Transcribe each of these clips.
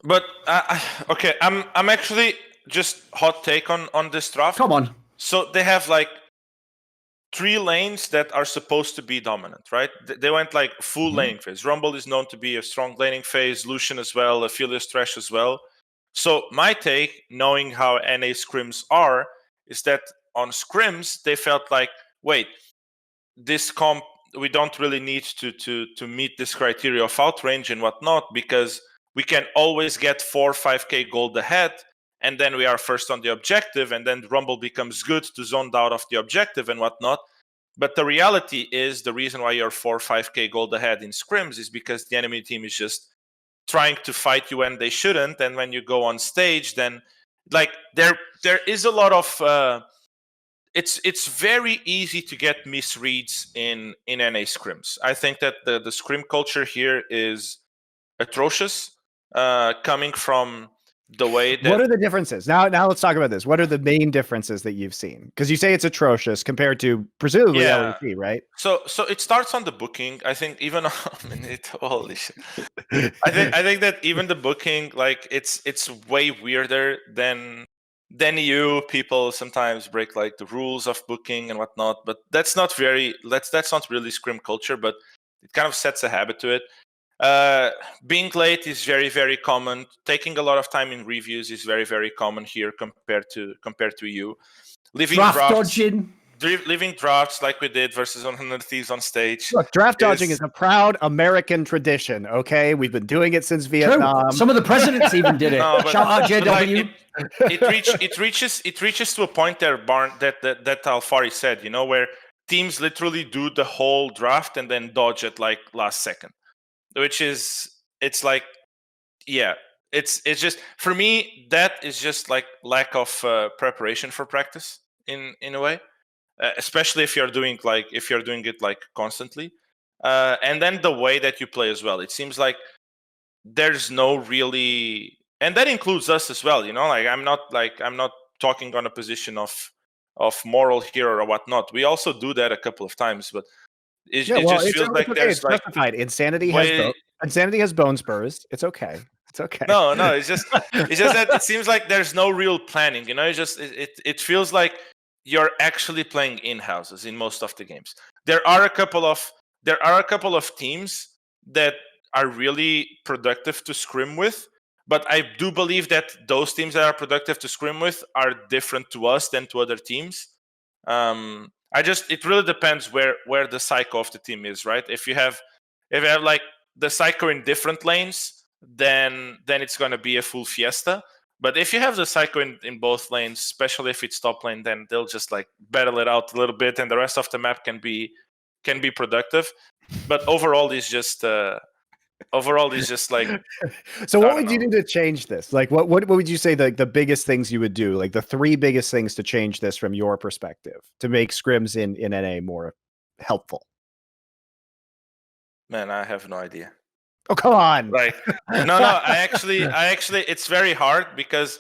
But okay, I'm actually just hot take on this draft. Come on. So they have like 3 lanes that are supposed to be dominant, right? They went like full laning phase. Rumble is known to be a strong laning phase, Lucian as well, Aphelios Thresh as well. So my take, knowing how NA scrims are, is that on scrims they felt like, wait, this comp, we don't really need to meet this criteria of outrange and whatnot, because we can always get 4 or 5k gold ahead, and then we are first on the objective, and then Rumble becomes good to zone out of the objective and whatnot. But the reality is, the reason why you're 4 or 5k gold ahead in scrims is because the enemy team is just trying to fight you when they shouldn't, and when you go on stage, then like there is a lot of it's very easy to get misreads in NA scrims. I think that the scrim culture here is atrocious, coming from the way that... What are the differences? Now let's talk about this. What are the main differences that you've seen? Because you say it's atrocious compared to presumably LEC, right? So it starts on the booking. I think even holy shit. I think that even the booking, like it's way weirder than you. People sometimes break like the rules of booking and whatnot, but that's not really scrim culture, but it kind of sets a habit to it. Being late is very, very common. Taking a lot of time in reviews is very, very common here compared to you. Leaving dodging. Leaving drafts like we did versus 100 Thieves on stage. Look, draft dodging is a proud American tradition, okay? We've been doing it since Vietnam. True. Some of the presidents even did it. No, shout out JW. It reaches to a point there, Barn, that Alfari said, where teams literally do the whole draft and then dodge it like last second. Which is, it's like, yeah, it's just, for me, that is just like lack of preparation for practice in a way, especially if you're doing it like constantly, and then the way that you play as well. It seems like there's no really, and that includes us as well. Like I'm not talking on a position of moral here or whatnot. We also do that a couple of times, but it just feels like there's like justified. Insanity has bone spurs. It's okay. It's okay. No, it's just that it seems like there's no real planning. It feels like you're actually playing in houses in most of the games. There are a couple of teams that are really productive to scrim with, but I do believe that those teams that are productive to scrim with are different to us than to other teams. It really depends where the psycho of the team is, right? If you have like the psycho in different lanes, then it's going to be a full fiesta. But if you have the psycho in both lanes, especially if it's top lane, then they'll just like battle it out a little bit, and the rest of the map can be productive. But overall, it's just like. So what would you do to change this? Like, what would you say the biggest things you would do? Like the 3 biggest things to change this from your perspective to make scrims in NA more helpful? Man, I have no idea. Oh, come on. Like, no, I actually, it's very hard because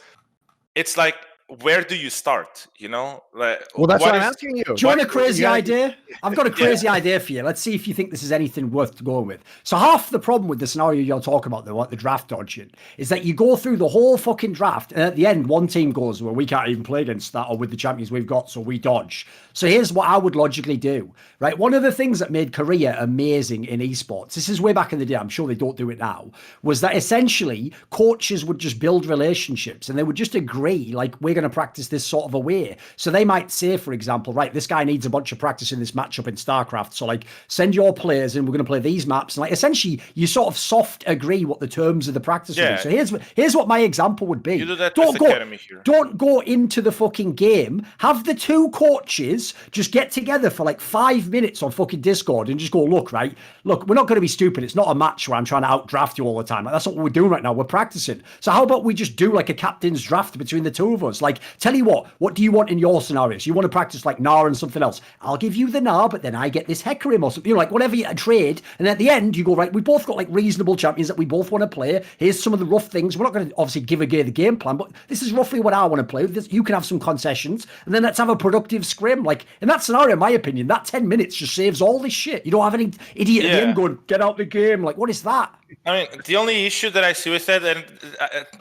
it's like, where do you start? Like, well, that's what I'm asking you. Do you want a crazy idea? I've got a crazy idea for you. Let's see if you think this is anything worth going with. So half the problem with the scenario you're talking about, the draft dodging, is that you go through the whole fucking draft, and at the end, one team goes, well, we can't even play against that or with the champions we've got, so we dodge. So here's what I would logically do, right? One of the things that made Korea amazing in esports, this is way back in the day, I'm sure they don't do it now, was that essentially coaches would just build relationships and they would just agree, like, we're going to practice this sort of a way. So they might say, for example, right, this guy needs a bunch of practice in this matchup in StarCraft. So like, send your players and we're going to play these maps. And like, essentially, you sort of soft agree what the terms of the practice will be. So here's what my example would be. You do that with Academy here. Don't go into the fucking game. Have the 2 coaches just get together for like 5 minutes on fucking Discord and just go, look, we're not going to be stupid. It's not a match where I'm trying to outdraft you all the time. Like, that's not what we're doing right now. We're practicing. So how about we just do like a captain's draft between the 2 of us? Like, like, tell you what do you want in your scenarios? You want to practice like Gnar and something else. I'll give you the Gnar, but then I get this Hecarim or something. You know, like whatever you trade. And at the end, you go, right, we both got like reasonable champions that we both want to play. Here's some of the rough things. We're not going to obviously give away the game plan, but this is roughly what I want to play. You can have some concessions, and then let's have a productive scrim. Like in that scenario, in my opinion, that 10 minutes just saves all this shit. You don't have any idiot at the end going, get out the game. Like, what is that? I mean, the only issue that I see with that, and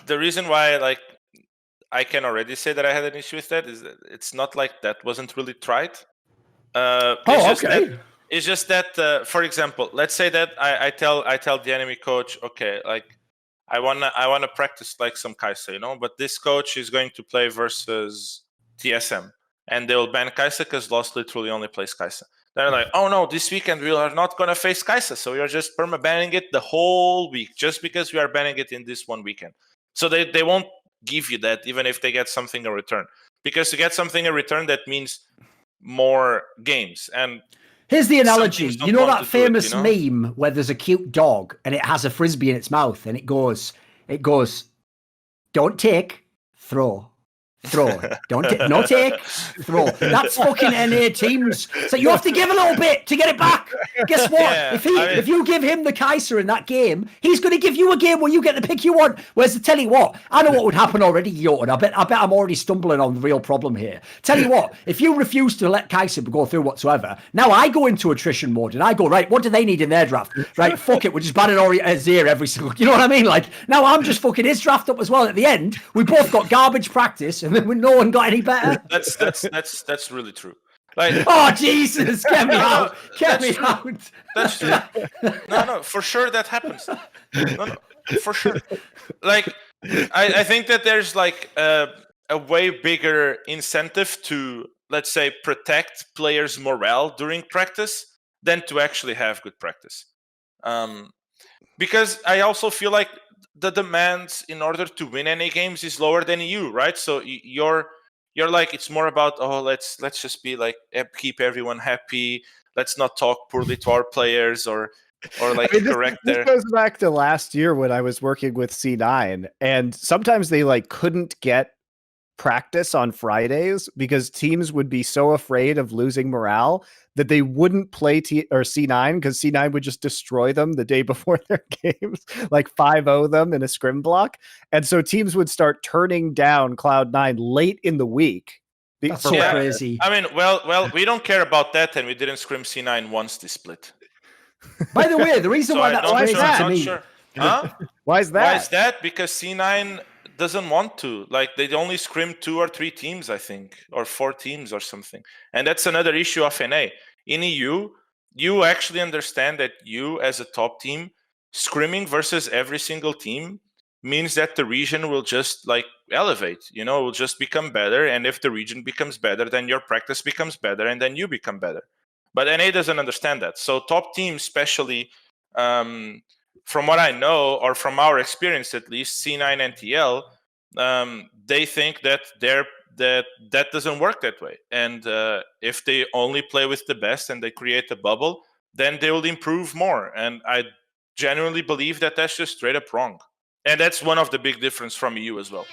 the reason why, like, I can already say that I had an issue with that is that it's not like that wasn't really tried. It's just that, for example, let's say that I tell the enemy coach, okay, like I wanna practice like some Kai'Sa, you know, but this coach is going to play versus TSM, and they will ban Kai'Sa because Lost literally only plays Kai'Sa. They're like, oh no, this weekend we are not gonna face Kai'Sa, so we are just perma-banning it the whole week just because we are banning it in this one weekend. So they won't give you that even if they get something in return, because to get something in return that means more games. And here's the analogy. You know that famous meme where there's a cute dog and it has a frisbee in its mouth and it goes, don't take, throw. Don't no take, throw. That's fucking NA teams. So you have to give a little bit to get it back. Guess what? Yeah, if you give him the Kai'Sa in that game, he's going to give you a game where you get the pick you want. Whereas to tell you what, I know what would happen already, Jotun. I bet I'm already stumbling on the real problem here. Tell you what, if you refuse to let Kai'Sa go through whatsoever, now I go into attrition mode and I go, right, what do they need in their draft? Right, fuck it, we're just banning Azir every single. You know what I mean? Like now I'm just fucking his draft up as well. At the end, we both got garbage practice. And then no one got any better. That's really true. Like, oh Jesus, get me out! Get me out! That's true. No, for sure that happens. No, for sure. Like, I think that there's like a way bigger incentive to, let's say, protect players' morale during practice than to actually have good practice. Because I also feel like the demands in order to win any games is lower than EU, right? So you're like, it's more about, oh, let's just be like, keep everyone happy. Let's not talk poorly to our players or like correct their. This goes back to last year when I was working with C9, and sometimes they like couldn't get practice on Fridays because teams would be so afraid of losing morale that they wouldn't play C9 because C9 would just destroy them the day before their games, like 5-0 them in a scrim block. And so teams would start turning down Cloud9 late in the week. That's so crazy. I mean, well, we don't care about that, and we didn't scrim C9 once this split. By the way, the reason why that's crazy to me. Sure. Huh? Why is that? Why is that? Because C9 doesn't want to. Like, they only scrim 2 or 3 teams, I think, or 4 teams or something. And that's another issue of NA. In EU, you actually understand that you, as a top team, scrimming versus every single team means that the region will just like elevate, you know, will just become better. And if the region becomes better, then your practice becomes better, and then you become better. But NA doesn't understand that. So top teams, especially, from what I know, or from our experience at least, C9 and TL, they think that that doesn't work that way. And if they only play with the best and they create a bubble, then they will improve more. And I genuinely believe that that's just straight up wrong. And that's one of the big difference from EU as well.